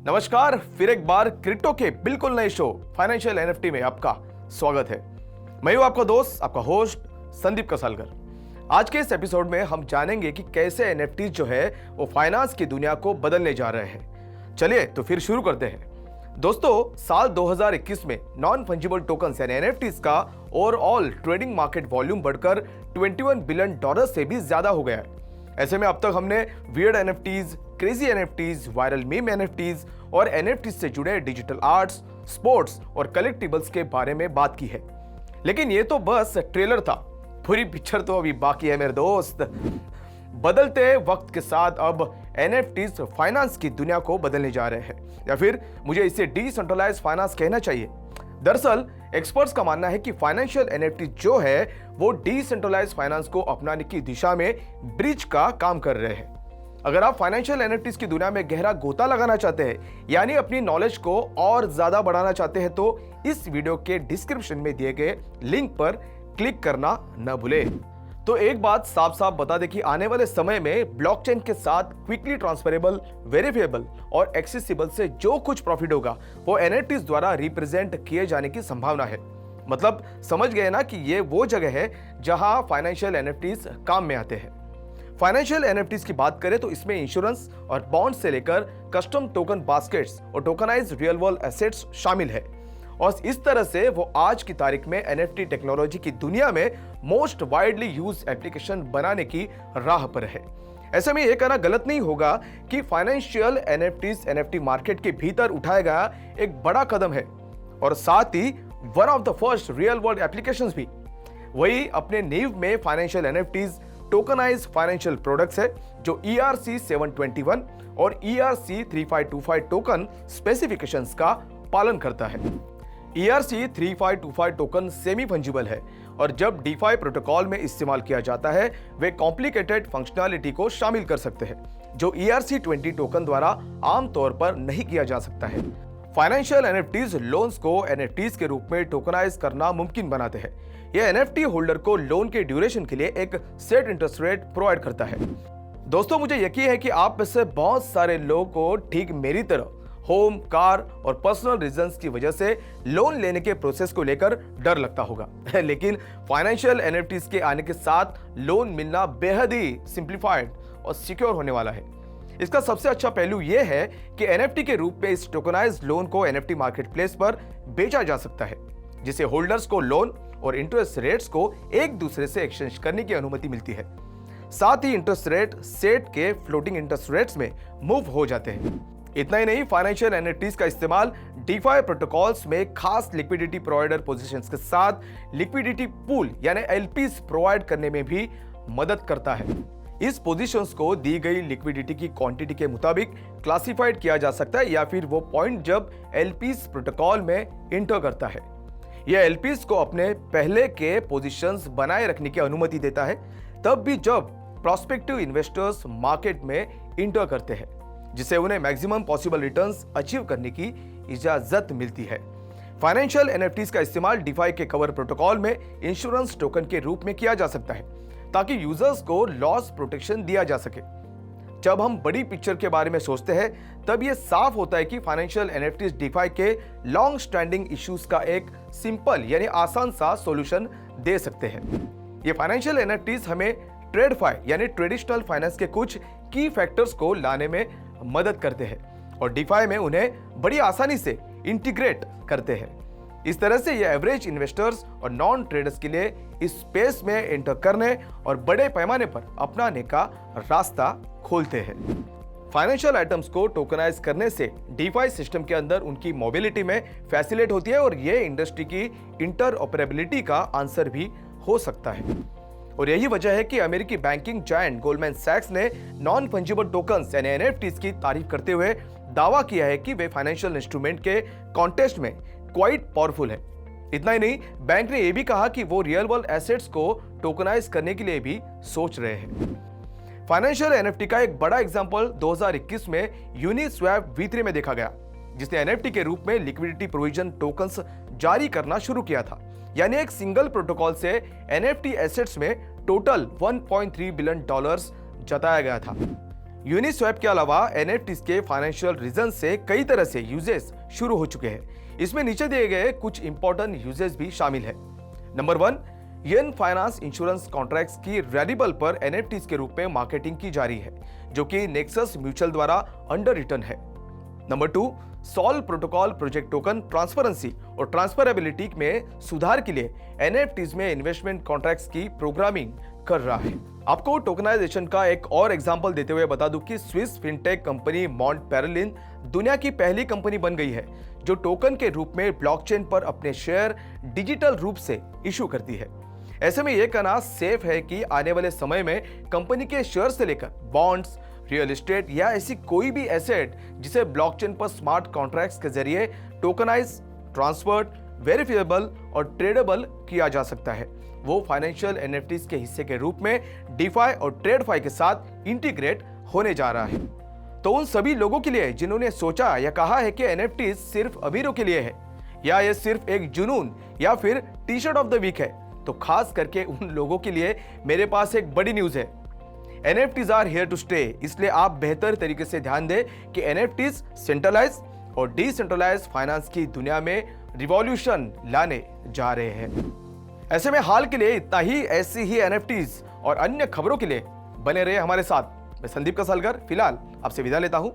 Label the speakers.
Speaker 1: नमस्कार, फिर एक बार क्रिप्टो के बिल्कुल नए शो फाइनेंशियल एनएफटी में आपका स्वागत है। मैं हूं आपका दोस्त, आपका होस्ट संदीप कसालकर। आज के इस एपिसोड में हम जानेंगे कि कैसे एनएफटी जो है वो फाइनेंस की दुनिया को बदलने जा रहे हैं। चलिए तो फिर शुरू करते हैं। दोस्तों, साल 2021 में नॉन फंजिबल टोकन्स यानी एनएफटीज का ओवरऑल ट्रेडिंग मार्केट वॉल्यूम बढ़कर $21 बिलियन से भी ज्यादा हो गया है। ऐसे में अब तक हमने weird NFTs, crazy NFTs, viral meme NFTs और एनएफटीज से जुड़े डिजिटल आर्ट्स, स्पोर्ट्स और कलेक्टिबल्स के बारे में बात की है। लेकिन ये तो बस ट्रेलर था, पूरी पिक्चर तो अभी बाकी है मेरे दोस्त। बदलते वक्त के साथ अब एनएफटीज फाइनेंस की दुनिया को बदलने जा रहे हैं, या फिर मुझे इसे डिसेंट्रलाइज्ड फाइनेंस कहना चाहिए। दरअसल एक्सपर्ट्स का मानना है कि फाइनेंशियल एनएफटी जो है वो डिसेंट्रलाइज्ड फाइनेंस को अपनाने की दिशा में ब्रिज का काम कर रहे हैं। अगर आप फाइनेंशियल एनएफटीज की दुनिया में गहरा गोता लगाना चाहते हैं, यानी अपनी नॉलेज को और ज्यादा बढ़ाना चाहते हैं, तो इस वीडियो के डिस्क्रिप्शन में दिए गए लिंक पर क्लिक करना न भूलें। तो एक बात साफ साफ बता दें कि आने वाले समय में ब्लॉकचेन के साथ क्विकली ट्रांसफरेबल, वेरिफिएबल और एक्सेसिबल से जो कुछ प्रॉफिट होगा वो एनएफटीज द्वारा रिप्रेजेंट किए जाने की संभावना है। मतलब समझ गए ना कि ये वो जगह है जहां फाइनेंशियल एनएफटीज काम में आते हैं। फाइनेंशियल एनएफटीज की बात करें तो इसमें इंश्योरेंस और बॉन्ड से लेकर कस्टम टोकन बास्केट्स और टोकनाइज्ड रियल वर्ल्ड एसेट्स शामिल है। और इस तरह से वो आज की तारीख में एनएफटी टेक्नोलॉजी की दुनिया में मोस्ट वाइडली यूज एप्लीकेशन बनाने की राह पर है। ऐसे में यह कहना गलत नहीं होगा कि फाइनेंशियल एनएफटीज एनएफटी मार्केट के भीतर उठाया गया एक बड़ा कदम है, और साथ ही one of the first real world applications भी। वही अपने नींव में financial NFTs tokenized financial products है जो ERC 721 और ERC 3525 टोकन स्पेसिफिकेशंस का पालन करता है। ERC 3525 टोकन सेमी फंजिबल है, और जब DeFi प्रोटोकॉल में इस्तेमाल किया जाता है वे कॉम्प्लिकेटेड फंक्शनैलिटी को शामिल कर सकते हैं जो ERC 20 टोकन द्वारा आमतौर पर नहीं किया जा सकता है। फाइनेंशियल एनएफटीज लोन्स को एनएफटीज के रूप में टोकनाइज करना मुमकिन बनाते हैं। यह एनएफटी होल्डर को लोन के ड्यूरेशन के लिए एक सेट इंटरेस्ट रेट प्रोवाइड करता है। दोस्तों, मुझे यकीन है कि आप में से बहुत सारे लोगों को ठीक मेरी तरह होम, कार और पर्सनल रीजंस की वजह से लोन लेने के प्रोसेस को लेकर डर लगता होगा। लेकिन फाइनेंशियल एनएफटीज के आने के साथ लोन मिलना बेहद ही सिंप्लीफाइड और सिक्योर होने वाला है। इसका सबसे अच्छा पहलू यह है कि एनएफटी के रूप में इस टोकनाइज्ड लोन को एनएफटी मार्केटप्लेस पर बेचा जा सकता है, जिससे होल्डर्स को लोन और इंटरेस्ट रेट्स को एक दूसरे से एक्सचेंज करने की अनुमति मिलती है। साथ ही इंटरेस्ट रेट सेट के फ्लोटिंग इंटरेस्ट रेट्स में मूव हो जाते हैं। इतना ही नहीं, फाइनेंशियल एनएफटीज का इस्तेमाल DeFi प्रोटोकॉल्स में खास लिक्विडिटी प्रोवाइडर पोजीशंस के साथ लिक्विडिटी पूल यानी LPs प्रोवाइड करने में भी मदद करता है। इस पोजीशंस को दी गई लिक्विडिटी की क्वांटिटी के मुताबिक क्लासिफाइड किया जा सकता है, या फिर वो पॉइंट जब LPs प्रोटोकॉल में इंटर करता है। यह LPs को अपने पहले के पोजीशंस बनाए रखने की अनुमति देता है, तब भी जब प्रोस्पेक्टिव इन्वेस्टर्स मार्केट में इंटर करते हैं, जिससे उन्हें मैक्सिमम पॉसिबल रिटर्न्स अचीव करने की इजाजत मिलती है। फाइनेंशियल एनएफटीज का इस्तेमाल DeFi के कवर प्रोटोकॉल में इंश्योरेंस टोकन के रूप में किया जा सकता है, ताकि यूजर्स को लॉस प्रोटेक्शन दिया जा सके। जब हम बड़ी पिक्चर के बारे में सोचते हैं, तब यह साफ होता है कि फाइनेंशियल एनएफटीज DeFi के लॉन्ग स्टैंडिंग इश्यूज का एक सिंपल यानी आसान सा सॉल्यूशन दे सकते हैं। ये फाइनेंशियल एनएफटीज हमें ट्रेडफाई यानी ट्रेडिशनल फाइनेंस के कुछ की फैक्टर्स को लाने में मदद करते हैं, और DeFi में उन्हें बड़ी आसानी से इंटीग्रेट करते हैं। इस तरह से ये एवरेज इन्वेस्टर्स और नॉन ट्रेडर्स के लिए इस स्पेस में एंटर करने और बड़े पैमाने पर अपनाने का रास्ता खोलते हैं। फाइनेंशियल आइटम्स को टोकनाइज करने से DeFi सिस्टम के अंदर उनकी मोबिलिटी में फैसिलिटेट होती है, और ये इंडस्ट्री की इंटरऑपरेबिलिटी का आंसर भी हो सकता है। और यही वजह है कि अमेरिकी बैंकिंग जायंट गोल्डमैन सैक्स ने नॉन फंजिबल टोकन्स यानी एनएफटीज की तारीफ करते हुए दावा किया है कि वे फाइनेंशियल इंस्ट्रूमेंट के कॉन्टेस्ट में क्वाइट पावरफुल है। इतना ही नहीं, बैंक ने यह भी कहा कि वो रियल वर्ल्ड एसेट्स को टोकनाइज करने के लिए भी सोच रहे हैं। फाइनेंशियल एनएफटी का एक बड़ा एग्जांपल 2021 में यूनिस्वैप V3 में देखा गया, जिसने एनएफटी के रूप में लिक्विडिटी प्रोविजन टोकन्स जारी करना शुरू किया था। यानी एक सिंगल प्रोटोकॉल से एनएफटी एसेट्स में टोटल $1.3 बिलियन जताया गया था। यूनिस्वैप के अलावा एनएफटीज के फाइनेंशियल रीजन से कई तरह से यूजेस शुरू हो चुके हैं। इसमें नीचे दिए गए कुछ इंपॉर्टेंट यूजेस भी शामिल है। नंबर 1, यन फाइनेंस इंश्योरेंस कॉन्ट्रैक्ट्स की रेडिबल पर एनएफटीज के रूप में मार्केटिंग की जा रही है, जो कि नेक्सस म्यूचुअल द्वारा अंडर रिटन है। Number 2, solve protocol project token transparency और ट्रांसफरेबिलिटी में सुधार के लिए एनएफटीज में इन्वेस्टमेंट कॉन्ट्रैक्ट्स की प्रोग्रामिंग कर रहा है। आपको टोकनाइजेशन का एक और एग्जांपल देते हुए बता दूं कि स्विस फिनटेक कंपनी मॉन्टपेरेलिन दुनिया की पहली कंपनी बन गई है जो टोकन के रूप में ब्लॉकचेन पर अपने शेयर डिजिटल रूप से इशू करती है। ऐसे में यह कहना सेफ है कि आने वाले समय में कंपनी के शेयर से लेकर बॉन्ड्स, रियल एस्टेट या ऐसी कोई भी एसेट जिसे ब्लॉकचेन पर स्मार्ट कॉन्ट्रैक्ट्स के जरिए टोकनाइज, ट्रांसफर्ड, वेरिफिएबल और ट्रेडेबल किया जा सकता है, वो फाइनेंशियल एनएफटीज के हिस्से के रूप में डीफाई और ट्रेडफाई के साथ इंटीग्रेट होने जा रहा है। तो उन सभी लोगों के लिए जिन्होंने सोचा या कहा है कि एनएफटीज सिर्फ अमीरों के लिए है या ये सिर्फ एक जुनून या फिर T shirt of the week है, तो खास करके उन लोगों के लिए मेरे पास एक बड़ी न्यूज है। NFTs are here to stay, इसलिए आप बेहतर तरीके से ध्यान दें कि एनएफटीज सेंट्रलाइज और डिसेंट्रलाइज फाइनेंस की दुनिया में रिवॉल्यूशन लाने जा रहे हैं। ऐसे में हाल के लिए इतना ही। ऐसी ही एनएफटीज और अन्य खबरों के लिए बने रहे हमारे साथ। मैं संदीप कसलकर फिलहाल आपसे विदा लेता हूं।